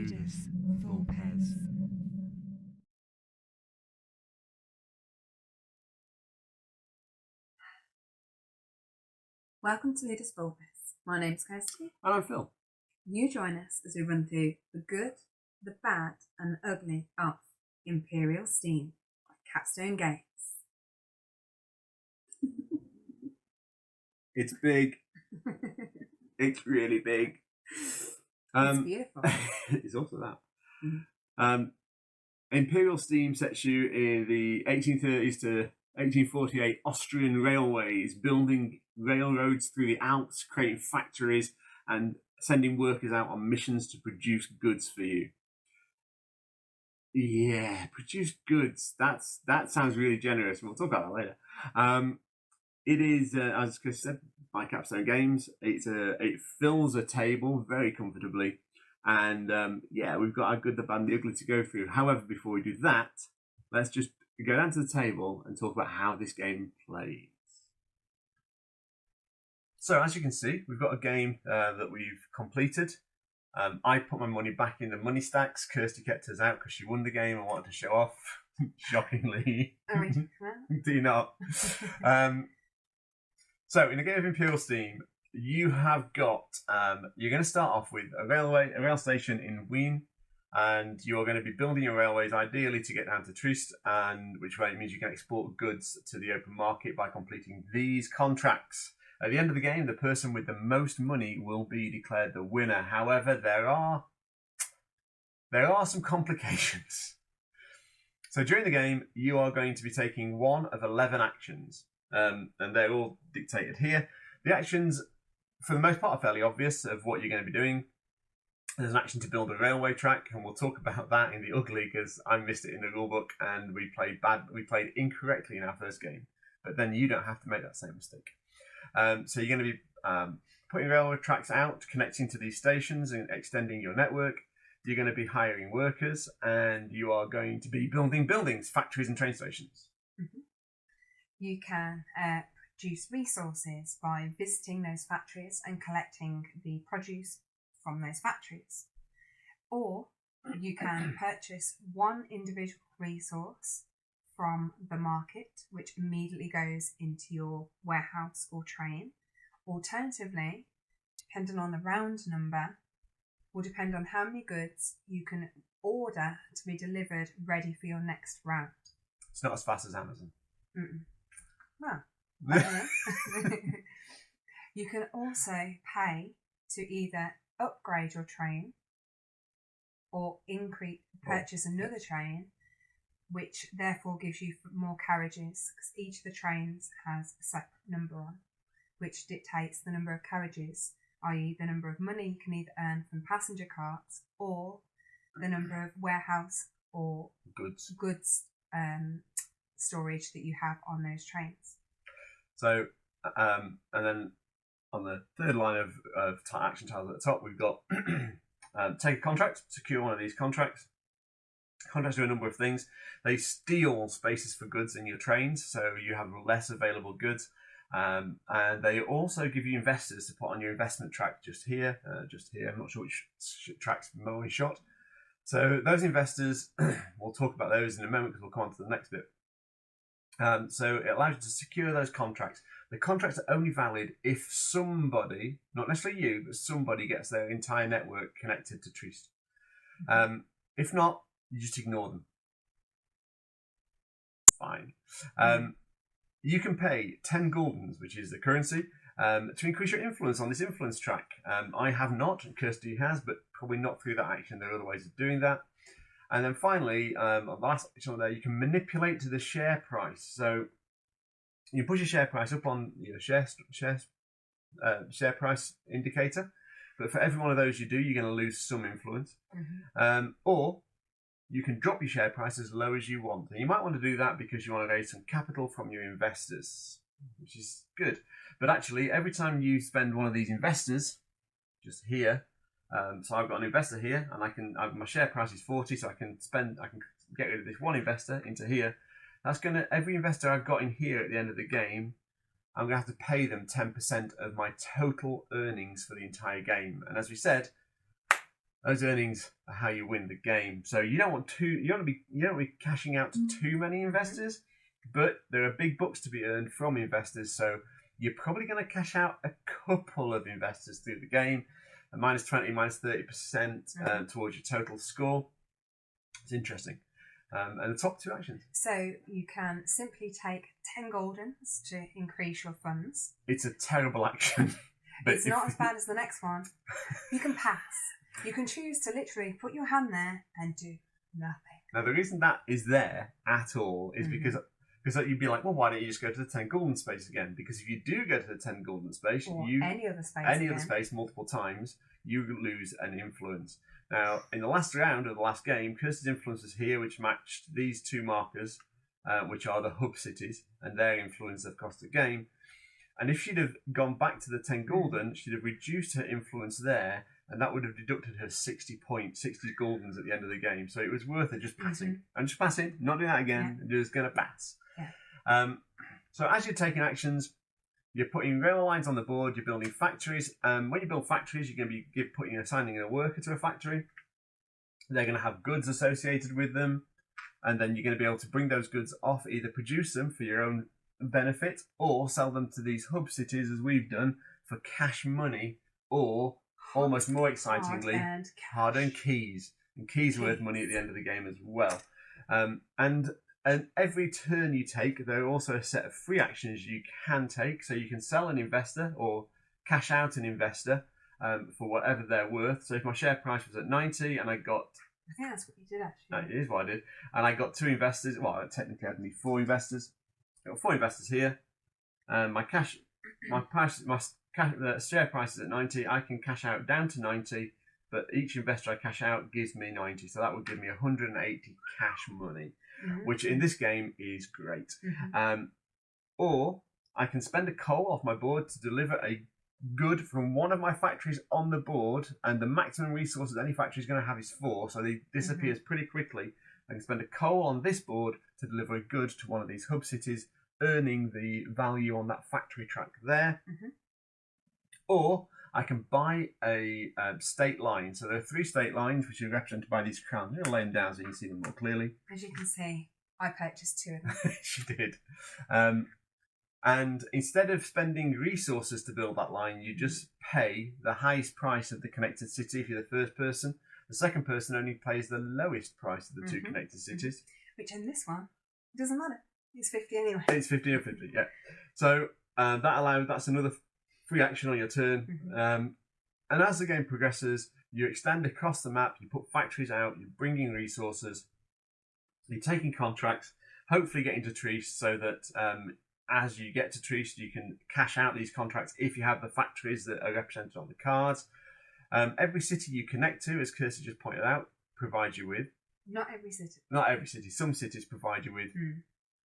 Ludus Vulpes. Welcome to Ludus Vulpes. My name's Kirsty. And I'm Phil. You join us as we run through the good, the bad, and the ugly of Imperial Steam by Capstone Games. It's big. It's really big. It's beautiful. It's also that. Imperial Steam sets you in the 1830s to 1848 Austrian railways, building railroads through the Alps, creating factories, and sending workers out on missions to produce goods for you. Yeah, produce goods. That sounds really generous. We'll talk about that later. It is, as Chris said, by Capstone Games. It fills a table very comfortably. And we've got our good, the bad, and the ugly to go through. However, before we do that, let's just go down to the table and talk about how this game plays. So, as you can see, we've got a game that we've completed. I put my money back in the money stacks. Kirsty kept hers out because she won the game and wanted to show off. Shockingly. Are we talking Do you not? So, in a game of Imperial Steam, you have got, you're going to start off with a rail station in Wien, and you're going to be building your railways ideally to get down to Trieste, and which way means you can export goods to the open market by completing these contracts. At the end of the game, the person with the most money will be declared the winner. However, there are some complications. So during the game, you are going to be taking one of 11 actions, and they're all dictated here. The actions, for the most part, are fairly obvious of what you're going to be doing. There's an action to build a railway track, and we'll talk about that in the ugly because I missed it in the rulebook and we played incorrectly in our first game. But then you don't have to make that same mistake. So you're going to be putting railway tracks out, connecting to these stations and extending your network. You're going to be hiring workers, and you are going to be building buildings, factories and train stations. Mm-hmm. You can produce resources by visiting those factories and collecting the produce from those factories. Or you can purchase one individual resource from the market, which immediately goes into your warehouse or train. Alternatively, depending on the round number, will depend on how many goods you can order to be delivered ready for your next round. It's not as fast as Amazon. Mm-mm. Well, I don't know. You can also pay to either upgrade your train or purchase another train, which therefore gives you more carriages, because each of the trains has a separate number on, which dictates the number of carriages, i.e. the number of money you can either earn from passenger carts or the number of warehouse or goods storage that you have on those trains. So, and then on the third line of action tiles at the top, we've got take a contract, secure one of these contracts. Contracts do a number of things. They steal spaces for goods in your trains, so you have less available goods. And they also give you investors to put on your investment track just here. I'm not sure which track's more shot. So those investors, we'll talk about those in a moment because we'll come on to the next bit. So it allows you to secure those contracts. The contracts are only valid if somebody, not necessarily you, but somebody gets their entire network connected to Trieste. If not, you just ignore them. Fine. You can pay 10 guldens, which is the currency, to increase your influence on this influence track. I have not, and Kirsty has, but probably not through that action. There are other ways of doing that. And then finally, on the last action there, you can manipulate to the share price. So you push your share price up on your share price indicator. But for every one of those you do, you're going to lose some influence. Mm-hmm. Or you can drop your share price as low as you want. And you might want to do that because you want to raise some capital from your investors, which is good. But actually, every time you spend one of these investors, just here, so I've got an investor here, and my share price is 40, so I can get rid of this one investor into here. That's every investor I've got in here at the end of the game, I'm going to have to pay them 10% of my total earnings for the entire game. And as we said, those earnings are how you win the game. So you don't want to be cashing out to too many investors, but there are big bucks to be earned from investors. So you're probably going to cash out a couple of investors through the game, minus 20, minus 30% towards your total score. It's interesting. And the top 2 actions. So you can simply take 10 goldens to increase your funds. It's a terrible action. But it's not as bad as the next one. You can pass. You can choose to literally put your hand there and do nothing. Now, the reason that is there at all is because you'd be like, well, why don't you just go to the 10 golden space again? Because if you do go to the 10 golden space, or any other space multiple times, you lose an influence. Now, in the last round of the last game, Kirsty's influence was here, which matched these 2 markers, which are the hub cities, and their influence across the game. And if she'd have gone back to the 10 golden, she'd have reduced her influence there, and that would have deducted her 60 goldens at the end of the game. So it was worth it just passing. I'm just passing, not doing that again, just going to pass. Yeah. So as you're taking actions, you're putting rail lines on the board, you're building factories. When you build factories, you're going to be assigning a worker to a factory. They're going to have goods associated with them, and then you're going to be able to bring those goods off, either produce them for your own benefit or sell them to these hub cities, as we've done, for cash money, or almost more excitingly, hard-earned keys. And keys are worth money at the end of the game as well. And every turn you take, there are also a set of free actions you can take. So you can sell an investor or cash out an investor for whatever they're worth. So if my share price was at 90 and I got... I think that's what you did, actually. It is what I did. And I got 2 investors. Well, technically I'd need 4 investors. I've got 4 investors here. My share price is at 90. I can cash out down to 90, but each investor I cash out gives me 90. So that would give me 180 cash money, which in this game is great. Or I can spend a coal off my board to deliver a good from one of my factories on the board, and the maximum resources any factory is going to have is 4, so they disappears pretty quickly. I can spend a coal on this board to deliver a good to one of these hub cities, earning the value on that factory track there. Or I can buy a state line. So there are 3 state lines, which are represented by these crowns. I'm going to lay them down so you can see them more clearly. As you can see, I purchased 2 of them. She did. And instead of spending resources to build that line, you just pay the highest price of the connected city if you're the first person. The second person only pays the lowest price of the 2 connected cities. Which in this one, doesn't matter. It's 50 anyway. It's 50 or 50, yeah. So that's another free action on your turn. And as the game progresses, you extend across the map, you put factories out, you're bringing resources, you're taking contracts, hopefully getting to Trieste, so that as you get to Trieste, you can cash out these contracts if you have the factories that are represented on the cards. Every city you connect to, as Kirsty just pointed out, provides you with... Not every city. Not every city. Some cities provide you with...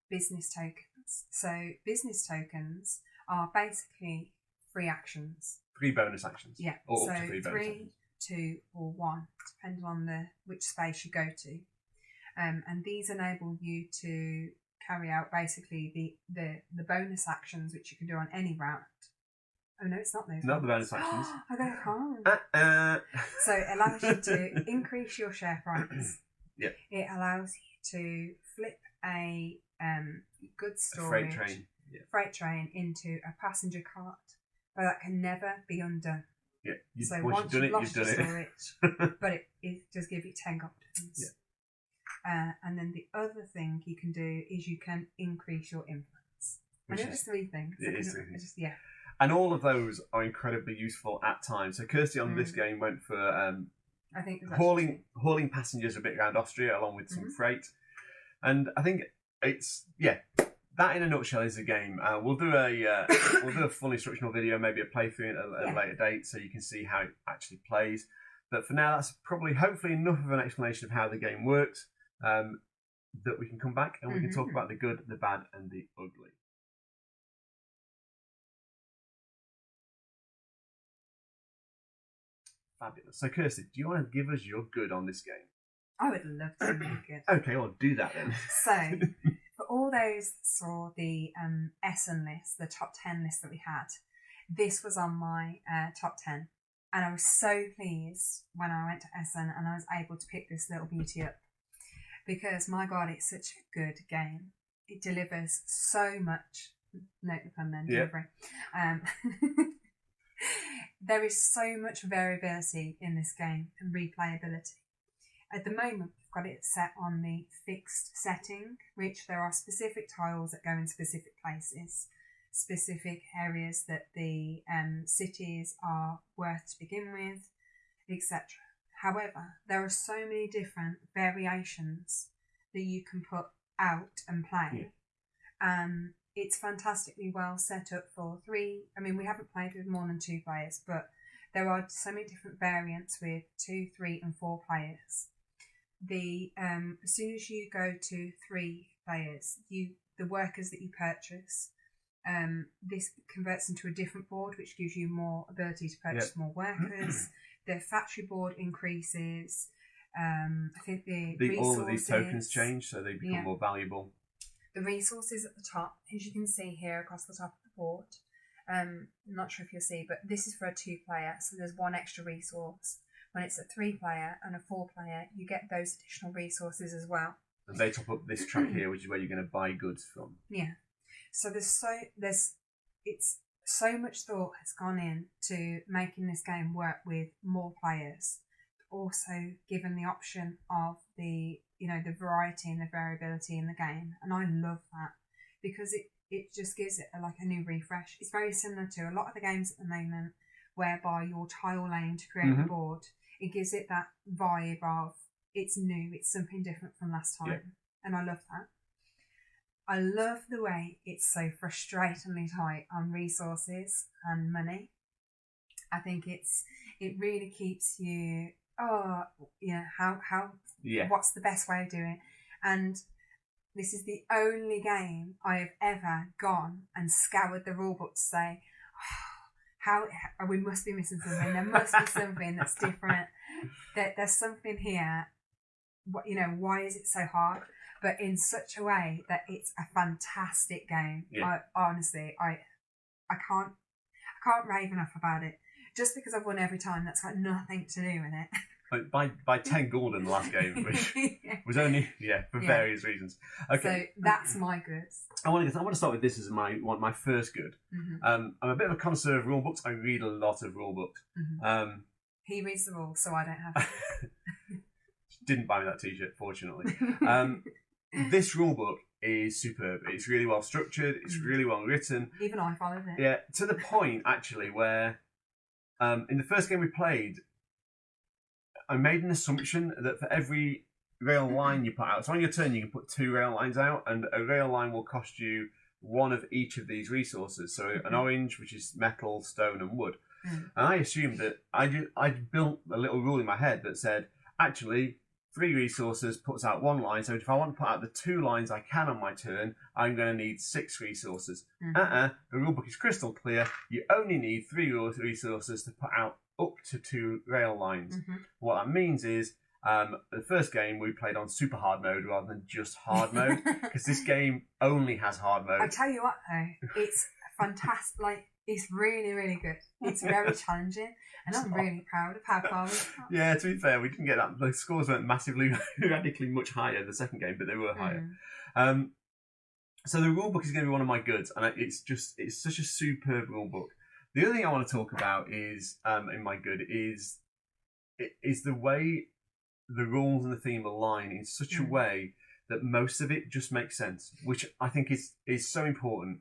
business tokens. So business tokens are basically free actions. 3 bonus actions. Yeah. Or so up to 3 bonus actions. 3, 2, or 1, depending on which space you go to. And these enable you to carry out basically the bonus actions, which you can do on any route. Oh no, it's not those. Not the bonus actions. I got it wrong. So it allows you to increase your share price. Yeah. It allows you to flip a goods storage freight train into a passenger cart, but that can never be undone. Yeah. So once you've lost your storage, but it does give you 10 goldens. Yeah. And then the other thing you can do is you can increase your influence. I know it's 3 things. It is 3 things. Yeah. And all of those are incredibly useful at times. So Kirsty on this game went for I think hauling passengers a bit around Austria along with some freight. And I think it's that in a nutshell is a game. We'll do a full instructional video, maybe a playthrough at a later date, so you can see how it actually plays. But for now, that's probably hopefully enough of an explanation of how the game works. That we can come back and we can talk about the good, the bad, and the ugly. Fabulous. So, Kirsty, do you want to give us your good on this game? I would love to make it. Okay, well, do that then. So, for all those that saw the Essen list, the top 10 list that we had, this was on my top 10. And I was so pleased when I went to Essen and I was able to pick this little beauty up, because my God, it's such a good game. It delivers so much. Note the pun then, delivery. There is so much variability in this game and replayability. At the moment, we've got it set on the fixed setting, which there are specific tiles that go in specific places, specific areas that the cities are worth to begin with, etc. However, there are so many different variations that you can put out and play. It's fantastically well set up for 3. I mean, we haven't played with more than 2 players, but there are so many different variants with 2, 3, and 4 players. As soon as you go to 3 players, the workers that you purchase, this converts into a different board, which gives you more ability to purchase more workers. The factory board increases. I think all of these tokens change, so they become more valuable. The resources at the top, as you can see here across the top of the board. I'm not sure if you'll see, but this is for a 2-player, so there's 1 extra resource. When it's a 3-player and a 4-player, you get those additional resources as well. And they top up this track here, which is where you're going to buy goods from. Yeah. So it's so much thought has gone into making this game work with more players, but also given the option of the variety and the variability in the game. And I love that, because it just gives it a new refresh. It's very similar to a lot of the games at the moment, whereby you're tile laying to create a board. It gives it that vibe of it's new, it's something different from last time. And I love that. I love the way it's so frustratingly tight on resources and money. I think it really keeps you, what's the best way of doing it? And this is the only game I have ever gone and scoured the rulebook to say, we must be missing something. There must be something that's different. There's something here. Why is it so hard? But in such a way that it's a fantastic game. Yeah. I can't rave enough about it. Just because I've won every time, that's got nothing to do with it. By 10 gold in the last game, which was only for various reasons. Okay, so that's my goods. I want to start with this as my first good. I'm a bit of a connoisseur of rule books. I read a lot of rule books. He reads the rules, so I don't have to. Didn't buy me that t-shirt, fortunately. This rule book is superb. It's really well structured. It's really well written. Even I followed it. Yeah, to the point actually where in the first game we played, I made an assumption that for every rail line you put out, so on your turn you can put 2 rail lines out, and a rail line will cost you 1 of each of these resources. So an orange, which is metal, stone, and wood. And I assumed that I built a little rule in my head that said, actually, 3 resources puts out 1 line, so if I want to put out the 2 lines I can on my turn, I'm going to need 6 resources. The rulebook is crystal clear. You only need 3 resources to put out up to 2 rail lines. What that means is, the first game we played on super hard mode rather than just hard mode, because this game only has hard mode. I tell you what though, it's fantastic. It's really, really good. It's very challenging, and I'm really proud of how far we've got. Yeah, to be fair, we didn't get that. The scores weren't massively, radically much higher the second game, but they were higher. So the rulebook is going to be one of my goods, and it's such a superb rulebook. The other thing I want to talk about is, in my good, is the way the rules and the theme align in such a way that most of it just makes sense, which I think is so important.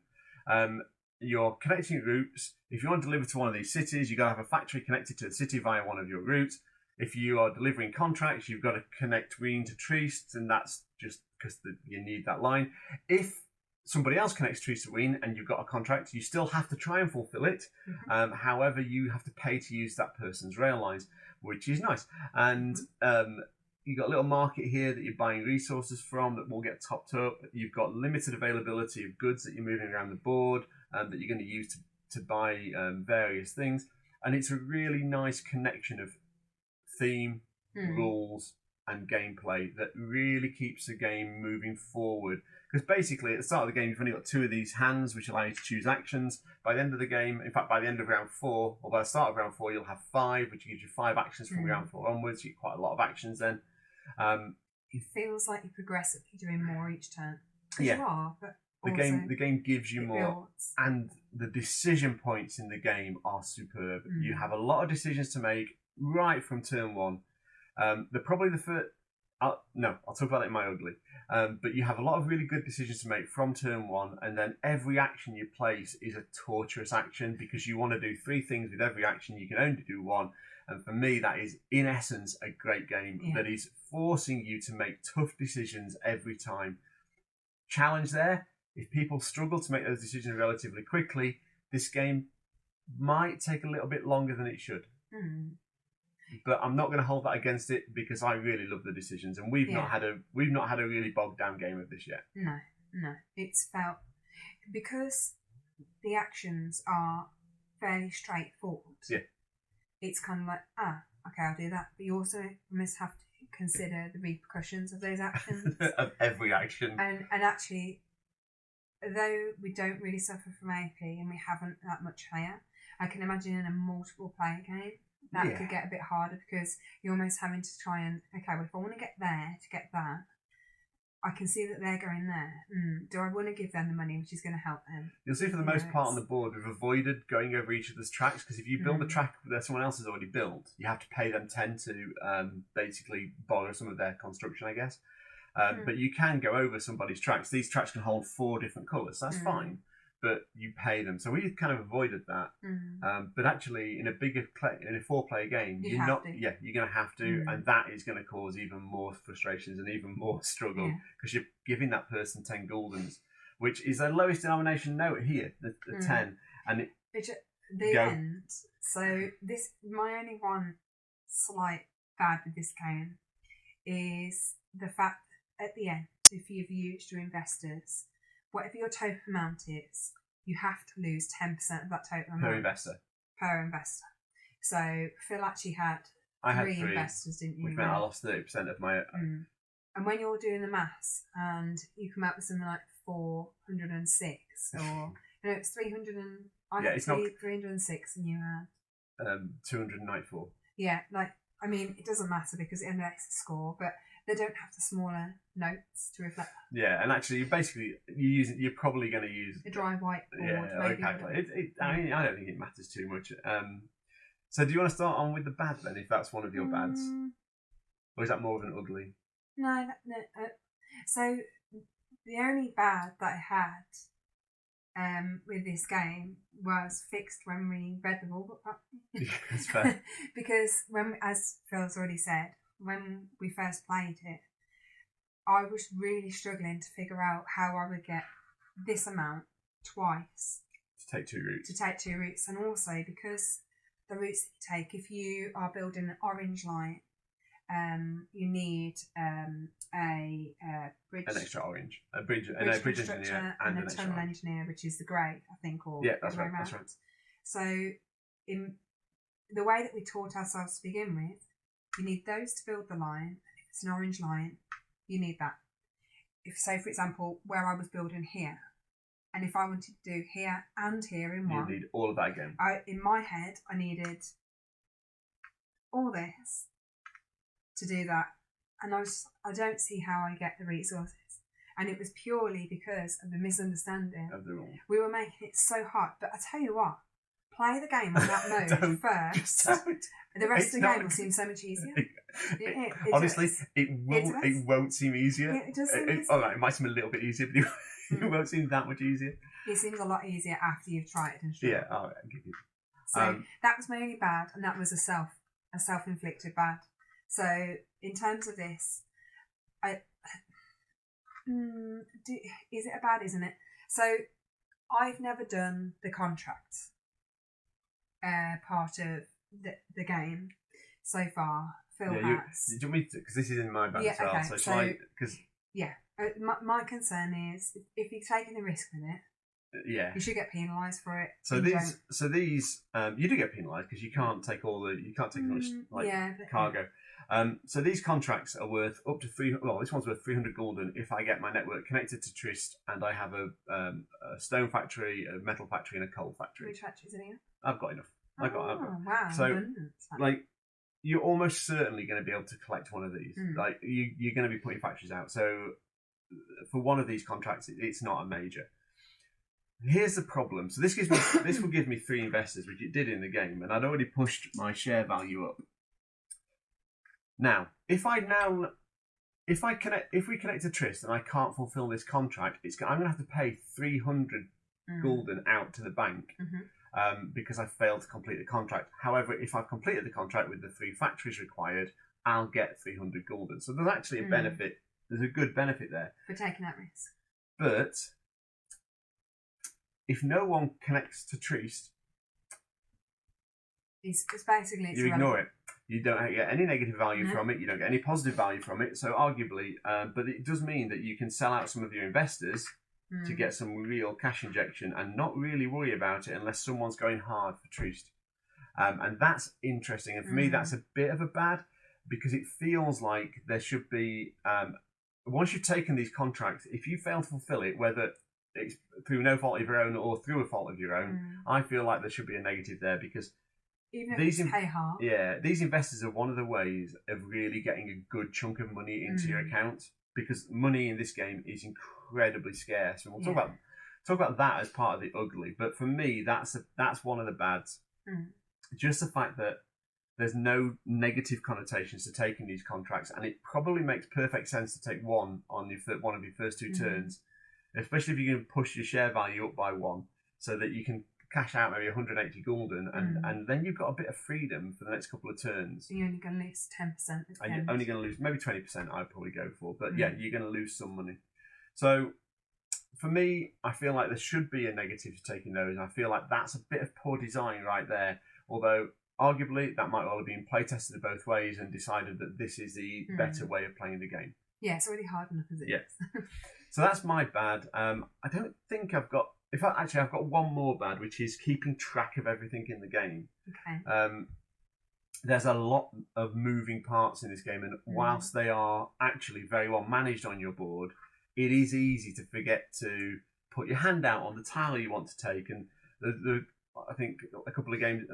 You're connecting routes. If you want to deliver to one of these cities, you've got to have a factory connected to the city via one of your routes. If you are delivering contracts, you've got to connect Wien to Trieste, and that's just because you need that line. If somebody else connects Trieste to Wien and you've got a contract, you still have to try and fulfill it. However, you have to pay to use that person's rail lines, which is nice. And you've got a little market here that you're buying resources from that will get topped up. You've got limited availability of goods that you're moving around the board that you're going to use to buy various things. And it's a really nice connection of theme, rules, and gameplay that really keeps the game moving forward. Because basically, at the start of the game, you've only got 2 of these hands, which allow you to choose actions. By the end of the game, in fact, by the end of round 4, or by the start of round 4, you'll have 5, which gives you 5 actions from round 4 onwards. You get quite a lot of actions then. It feels like you're progressively doing more each turn. Yeah. You are, but The game gives you more, builds. and the decision points in the game are superb. You have a lot of decisions to make right from turn 1. Probably the first. I'll talk about it in my ugly. But you have a lot of really good decisions to make from turn 1, and then every action you place is a torturous action because you want to do 3 things with every action. You can only do 1. And for me, that is, in essence, a great game that is forcing you to make tough decisions every time. Challenge there. If people struggle to make those decisions relatively quickly, this game might take a little bit longer than it should. But I'm not going to hold that against it because I really love the decisions, and we've not had a really bogged down game of this yet. No, it's felt because the actions are fairly straightforward. Yeah, it's kind of like okay, I'll do that, but you also must have to consider the repercussions of those actions. Of every action, and actually, though we don't really suffer from AP and we haven't that much higher, I can imagine in a multiple player game that could get a bit harder because you're almost having to try and, okay, well, if I want to get there to get that, I can see that they're going there. Do I want to give them the money which is going to help them? You'll see for the most part on the board, we've avoided going over each other's tracks because if you build a track that someone else has already built, you have to pay them 10 to basically borrow some of their construction, I guess. But you can go over somebody's tracks. These tracks can hold 4 different colours. That's fine. But you pay them. So we kind of avoided that. But actually, in a 4-player game, you're going to have to, and that is going to cause even more frustrations and even more struggle because you're giving that person 10 guldens, which is the lowest denomination note here, the 10. And end. So this, my only one slight bad with this game is the fact that at the end, if you've used your investors, whatever your total amount is, you have to lose 10% of that total amount. Per investor. So Phil actually had three investors, didn't you? Which meant I lost 30% of my... And when you're doing the maths and you come out with something like 406 or... it's 300 and... I had 306 and you had... 294. Yeah, it doesn't matter because it index the score, but they don't have the smaller notes to reflect that. Yeah, and actually, you're probably going to use a dry whiteboard. Yeah, calculate. I don't think it matters too much. So, do you want to start on with the bad then, if that's one of your bads, or is that more of an ugly? No. So, the only bad that I had with this game was fixed when we read the rulebook. That's fair. Because as Phil's already said, when we first played it, I was really struggling to figure out how I would get this amount twice. To take 2 routes. And also because the routes that you take, if you are building an orange line, you need a bridge. An extra orange. A bridge engineer and a tunnel engineer, which is the grey, I think, or that's right. So in the way that we taught ourselves to begin with, you need those to build the line. If it's an orange line, you need that. If, say, for example, where I was building here, and if I wanted to do here and here in one, you need all of that again. In my head, I needed all this to do that, and I don't see how I get the resources. And it was purely because of the misunderstanding of the rule. We were making it so hard, but I tell you what, play the game on that mode first. The rest of the game will seem so much easier. Honestly, it won't seem easier. It does seem easier. It might seem a little bit easier, but it won't seem that much easier. It seems a lot easier after you've tried and struggled. Yeah, I'll give you. So that was my only bad, and that was a self-inflicted bad. So in terms of this, is it a bad, isn't it? So I've never done the contract part of the game so far. Phil has. Do you want me to? Because this is in my bad as well. Okay. So my concern is if you're taking the risk with it, you should get penalised for it. So these, you do get penalised because you can't take as much cargo. So these contracts are worth up to this one's worth 300 gulden if I get my network connected to Trist and I have a stone factory, a metal factory, and a coal factory. Which factories are there? I've got enough. I've got. Wow. So, abundance. like, you're almost certainly going to be able to collect one of these. Like, you're going to be putting factories out. So, for one of these contracts, it's not a major. Here's the problem. So this will give me 3 investors, which it did in the game, and I'd already pushed my share value up. Now, if we connect to Trist and I can't fulfill this contract, I'm going to have to pay 300 gulden out to the bank because I failed to complete the contract. However, if I've completed the contract with the 3 factories required, I'll get 300 gulden. So there's actually a benefit. There's a good benefit there for taking that risk. But if no one connects to Trist, it's basically you ignore it. You don't get any negative value from it. You don't get any positive value from it. So arguably, but it does mean that you can sell out some of your investors to get some real cash injection and not really worry about it unless someone's going hard for Trist. And that's interesting. And for me, that's a bit of a bad because it feels like there should be, once you've taken these contracts, if you fail to fulfill it, whether it's through no fault of your own or through a fault of your own, I feel like there should be a negative there because even if it's pay hard. Yeah, these investors are one of the ways of really getting a good chunk of money into your account because money in this game is incredibly scarce, and we'll talk about that as part of the ugly. But for me, that's one of the bads. Just the fact that there's no negative connotations to taking these contracts, and it probably makes perfect sense to take one on one of your first 2 turns. Especially if you can push your share value up by 1 so that you can cash out maybe 180 gulden and then you've got a bit of freedom for the next couple of turns. So you're only going to lose 10%. And you're only going to lose maybe 20% I'd probably go for. But yeah, you're going to lose some money. So for me, I feel like there should be a negative to taking those. I feel like that's a bit of poor design right there. Although arguably that might well have been play tested both ways and decided that this is the better way of playing the game. Yeah, it's already hard enough as it is. So that's my bad. I don't think I've got... I've got one more bad, which is keeping track of everything in the game. Okay. There's a lot of moving parts in this game, and whilst they are actually very well managed on your board, it is easy to forget to put your hand out on the tile you want to take. And I think a couple of games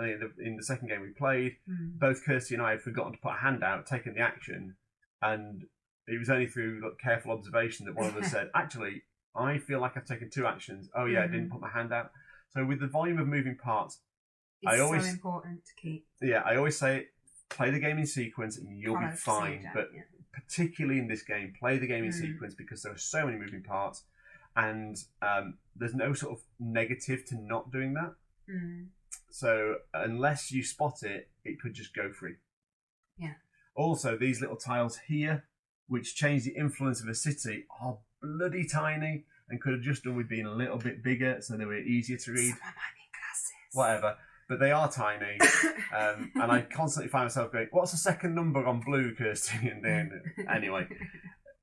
in the second game we played, both Kirsty and I had forgotten to put a hand out, taken the action, and it was only through careful observation that one of us said, actually, I feel like I've taken 2 actions. Oh yeah, I didn't put my hand out. So with the volume of moving parts, it's so important to keep. Yeah, I always say, play the game in sequence and you'll be fine. But particularly in this game, play the game in sequence because there are so many moving parts, and there's no sort of negative to not doing that. So unless you spot it, it could just go free. Yeah. Also, these little tiles here, which change the influence of a city, are bloody tiny and could have just done with being a little bit bigger so they were easier to read. Some of my glasses. Whatever. But they are tiny. And I constantly find myself going, what's the second number on blue, Kirsty? And then, anyway,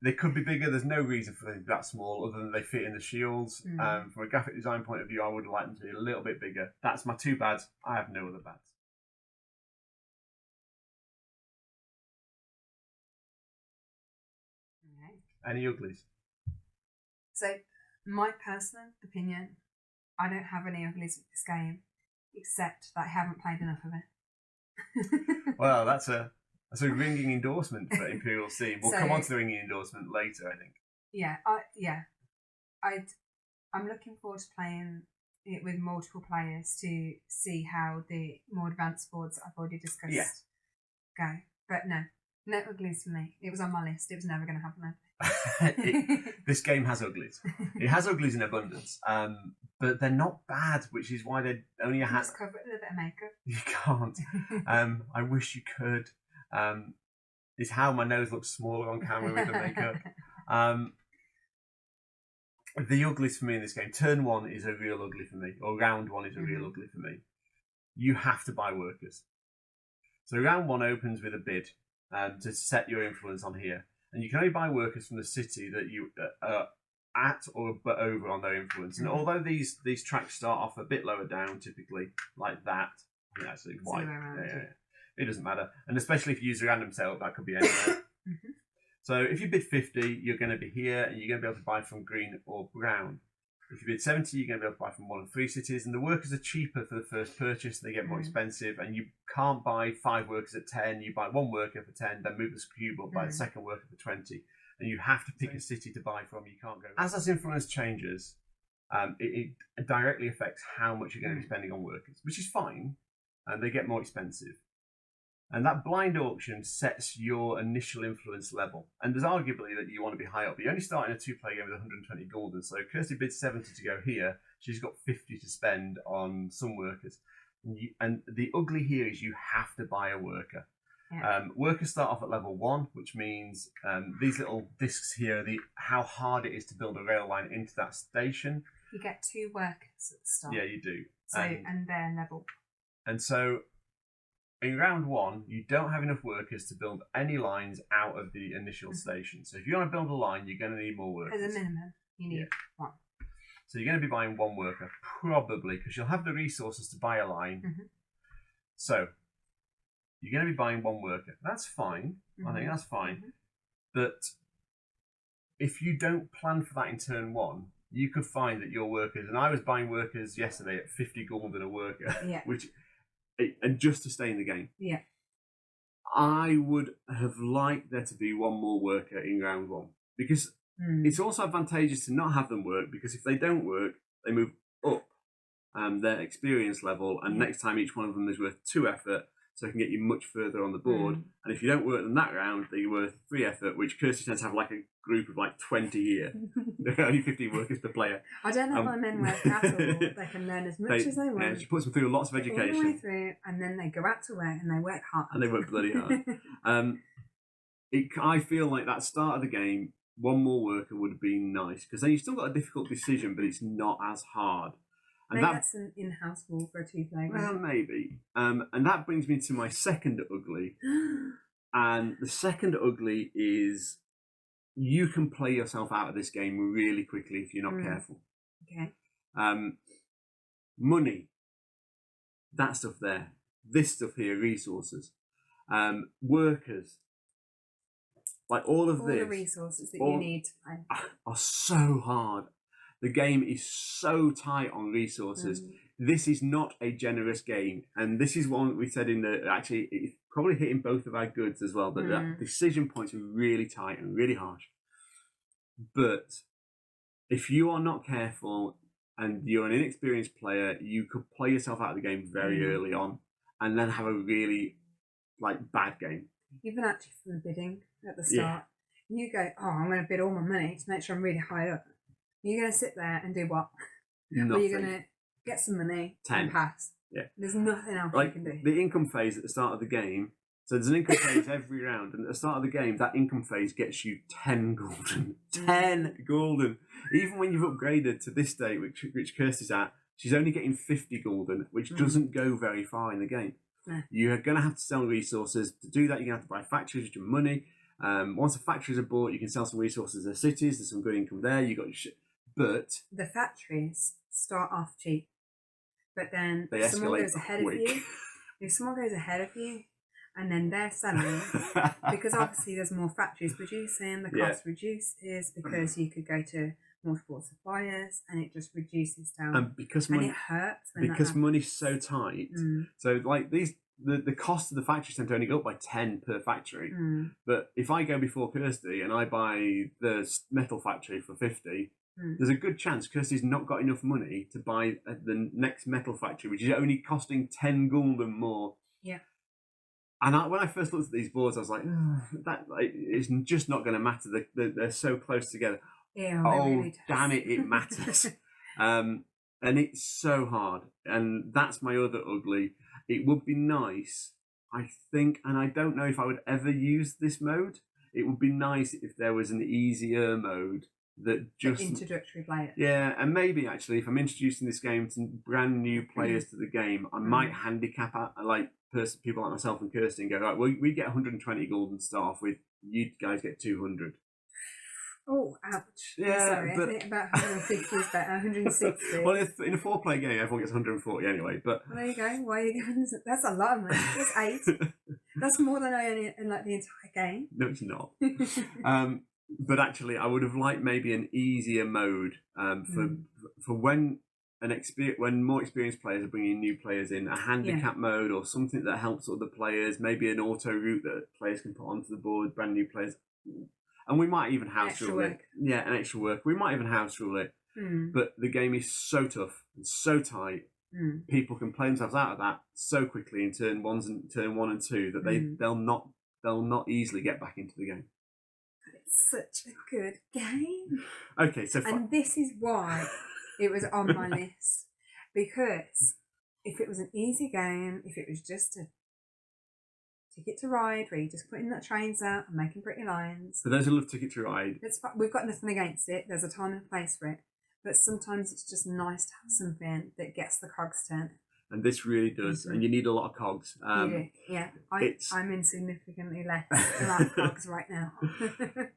they could be bigger. There's no reason for them to be that small other than they fit in the shields. From a graphic design point of view, I would like them to be a little bit bigger. That's my 2 bads. I have no other bads. Any uglies? So, my personal opinion, I don't have any uglies with this game, except that I haven't played enough of it. Well, that's a ringing endorsement for Imperial Steam. We'll come on to the ringing endorsement later, I think. Yeah, I'm looking forward to playing it with multiple players to see how the more advanced boards I've already discussed go. But no uglies for me. It was on my list. It was never going to happen. This game has uglies. It has uglies in abundance, but they're not bad, which is why they only have. Just cover it with a bit of makeup. You can't. I wish you could. It's how my nose looks smaller on camera with the makeup. The uglies for me in this game. Turn 1 is a real ugly for me, or round 1 is a real ugly for me. You have to buy workers. So round 1 opens with a bid to set your influence on here. And you can only buy workers from the city that you are at or over on their influence. And although these tracks start off a bit lower down, typically like that, I think that's white. It doesn't matter. And especially if you use a random sale, that could be anywhere. So if you bid 50, you're going to be here, and you're going to be able to buy from green or brown. If you bid 70, you're going to be able to buy from 1 of 3 cities, and the workers are cheaper for the first purchase. They get more expensive, and you can't buy 5 workers at 10. You buy 1 worker for 10, then move the cube up, buy the second worker for 20, and you have to pick a city to buy from. You can't go. As that influence changes, it directly affects how much you're going to be spending on workers, which is fine, and they get more expensive. And that blind auction sets your initial influence level. And there's arguably that you want to be high up. You only start in a 2-player game with 120 gulden. So Kirsty bids 70 to go here. She's got 50 to spend on some workers. And the ugly here is you have to buy a worker. Yeah. Workers start off at level 1, which means these little discs here are how hard it is to build a rail line into that station. You get 2 workers at the start. Yeah, you do. So, and they're level. And so in round 1, you don't have enough workers to build any lines out of the initial station. So if you want to build a line, you're going to need more workers. As a minimum, you need 1. So you're going to be buying 1 worker, probably, because you'll have the resources to buy a line. So you're going to be buying 1 worker. That's fine. I think that's fine. But if you don't plan for that in turn 1, you could find that your workers, and I was buying workers yesterday at 50 gulden a worker, which... And just to stay in the game. Yeah. I would have liked there to be 1 more worker in round 1. Because it's also advantageous to not have them work, because if they don't work, they move up their experience level, and next time each one of them is worth 2 effort, so it can get you much further on the board. And if you don't work them that round, they're worth 3 effort, which Kirsty tends to have like a group of like 20 here. There are only 15 workers per player. I don't know if my men work at all. They can learn as much as they want. Yeah, she puts them through lots of education. All the way through, and then they go out to work and they work hard. And they work bloody hard. I feel like that start of the game, 1 more worker would have been nice, because then you've still got a difficult decision, but it's not as hard. And maybe that's an in-house rule for a 2-player game. Well, maybe. And that brings me to my second ugly. And the second ugly is you can play yourself out of this game really quickly if you're not careful. Okay. Money. That stuff there. This stuff here, resources. Workers. Like all of this. All the resources that you need to play. Are so hard. The game is so tight on resources. This is not a generous game. And this is one we said in the... Actually, it's probably hitting both of our goods as well. But that decision points are really tight and really harsh. But if you are not careful and you're an inexperienced player, you could play yourself out of the game very early on and then have a really bad game. Even actually from the bidding at the start, you go, I'm going to bid all my money to make sure I'm really high up. You're going to sit there and do what? Nothing. Well, you're going to get some money 10. and pass. Yeah. There's nothing else you can do. The income phase at the start of the game, so there's an income phase every round, and at the start of the game, that income phase gets you 10 gulden. 10 gulden! Even when you've upgraded to this state, which Kirsty's at, she's only getting 50 gulden, which doesn't go very far in the game. You're going to have to sell resources. To do that, you're going to have to buy factories with your money. Once the factories are bought, you can sell some resources in the cities. There's some good income there. You got your shit. But the factories start off cheap, but then they someone goes escalate ahead quick. of you. If someone goes ahead of you, and then they're selling, because obviously there's more factories producing, the cost reduces because you could go to multiple suppliers, and it just reduces down. And because it hurts when because money's so tight. So like these. The cost of the factories tend to only go up by 10 per factory. But if I go before Kirsty and I buy the metal factory for 50, there's a good chance Kirsty's not got enough money to buy the next metal factory, which is only costing 10 gulden more. Yeah. And when I first looked at these boards, I was like, it's just not going to matter. They're so close together. Yeah, really damn it, it matters. And it's so hard. And that's my other ugly. It would be nice, I think, and I don't know if I would ever use this mode. It would be nice if there was an easier mode that just... introductory players. Yeah, and maybe actually if I'm introducing this game to brand new players to the game, I might handicap people like myself and Kirsty and go, right, we get 120 gulden to start off with, you guys get 200. Oh, ouch. Yeah, sorry, but... I think about 150 is better, 160. Well, in a 4-player game, everyone gets 140 anyway, but... Well, there you go. Why are you going? That's a lot of money. That's 8. That's more than I own in like the entire game. No, it's not. But actually, I would have liked maybe an easier mode for when when more experienced players are bringing new players in, a handicap mode or something that helps other players, maybe an auto route that players can put onto the board, brand new players. And we might even house rule it. Yeah, an extra work. We might even house rule it. But the game is so tough and so tight. People can play themselves out of that so quickly in turn 1 and 2 that they'll not easily get back into the game. It's such a good game. Okay, so and this is why it was on my list, because if it was an easy game, if it was just a Ticket to Ride where you're just putting the trains out and making pretty lines, for those who love Ticket to Ride, we've got nothing against it. There's a time and place for it. But sometimes it's just nice to have something that gets the cogs turning. And this really does. And you need a lot of cogs. You do, yeah. I'm in significantly less amount of cogs right now.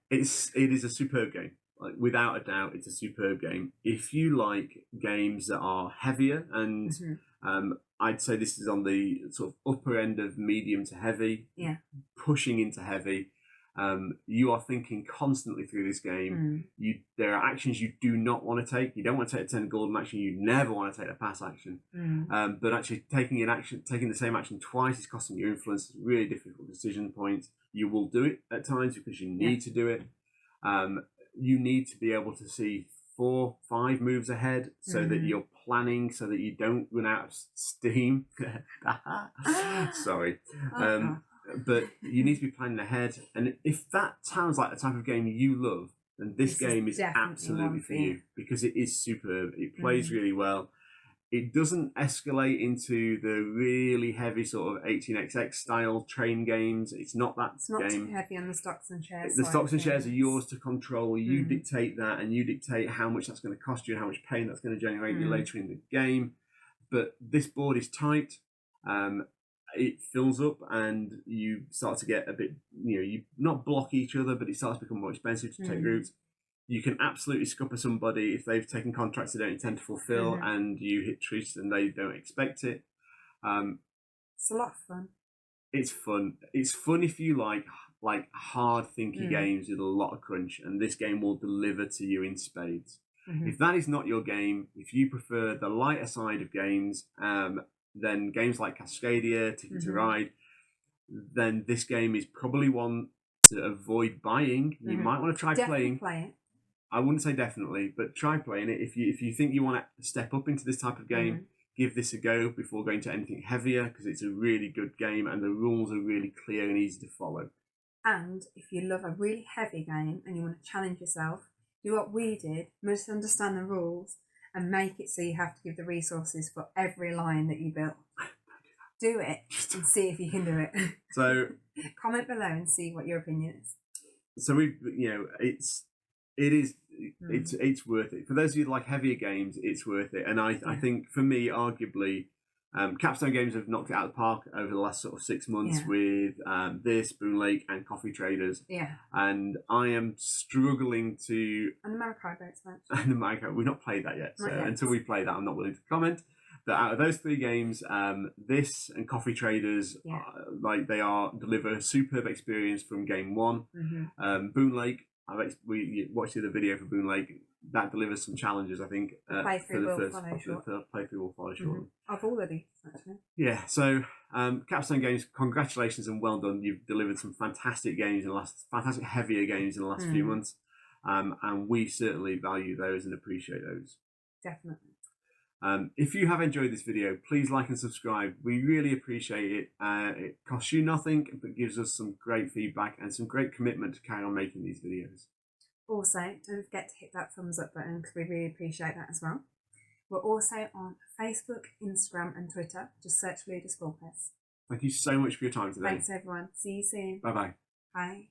It is a superb game. Like, without a doubt, it's a superb game. If you like games that are heavier, and I'd say this is on the sort of upper end of medium to heavy, pushing into heavy. You are thinking constantly through this game. There are actions you do not want to take. You don't want to take a 10 golden action. You never want to take a pass action. But actually taking the same action twice is costing you influence. It's a really difficult decision point. You will do it at times because you need to do it. You need to be able to see 4, 5 moves ahead so that you're planning, so that you don't run out of steam. Sorry. But you need to be planning ahead. And if that sounds like the type of game you love, then this game is absolutely for you, because it is superb. It plays really well. It doesn't escalate into the really heavy sort of 18xx style train games. It's not that game. It's not too heavy on the stocks and shares. The stocks and shares are yours to control. You dictate that, and you dictate how much that's going to cost you and how much pain that's going to generate you later in the game. But this board is tight. It fills up, and you start to get a bit, you not block each other, but it starts to become more expensive to take routes. You can absolutely scupper somebody if they've taken contracts they don't intend to fulfill, and you hit truce and they don't expect it. It's a lot of fun. It's fun. It's fun if you like hard thinky games with a lot of crunch, and this game will deliver to you in spades. If that is not your game, if you prefer the lighter side of games, then games like Cascadia, Ticket to Ride, then this game is probably one to avoid buying. You might want to try playing. Play it. I wouldn't say definitely, but try playing it. If you think you want to step up into this type of game, give this a go before going to anything heavier, because it's a really good game and the rules are really clear and easy to follow. And if you love a really heavy game and you want to challenge yourself, do what we did, most understand the rules, and make it so you have to give the resources for every line that you built. Do it and see if you can do it. So comment below and see what your opinion is. So it's worth it. For those of you that like heavier games, it's worth it. And I think for me, arguably, Capstone Games have knocked it out of the park over the last sort of 6 months with this, Boon Lake, and Coffee Traders. Yeah. And I am struggling to. And the Maracaibo expansion. And the Maracaibo. We've not played that yet. So until we play that, I'm not willing to comment. But out of those 3 games, this and Coffee Traders, they deliver a superb experience from game 1. Boon Lake, we watched the other video for Boon Lake. That delivers some challenges, I think. Playthrough will follow shortly. Of all of these, actually. Yeah, so Capstone Games, congratulations and well done. You've delivered some fantastic heavier games in the last few months. And we certainly value those and appreciate those. Definitely. If you have enjoyed this video, please like and subscribe. We really appreciate it. It costs you nothing, but gives us some great feedback and some great commitment to carry on making these videos. Also, don't forget to hit that thumbs up button, because we really appreciate that as well. We're also on Facebook, Instagram and Twitter. Just search Ludus Vulpes. Thank you so much for your time today. Thanks everyone. See you soon. Bye-bye. Bye.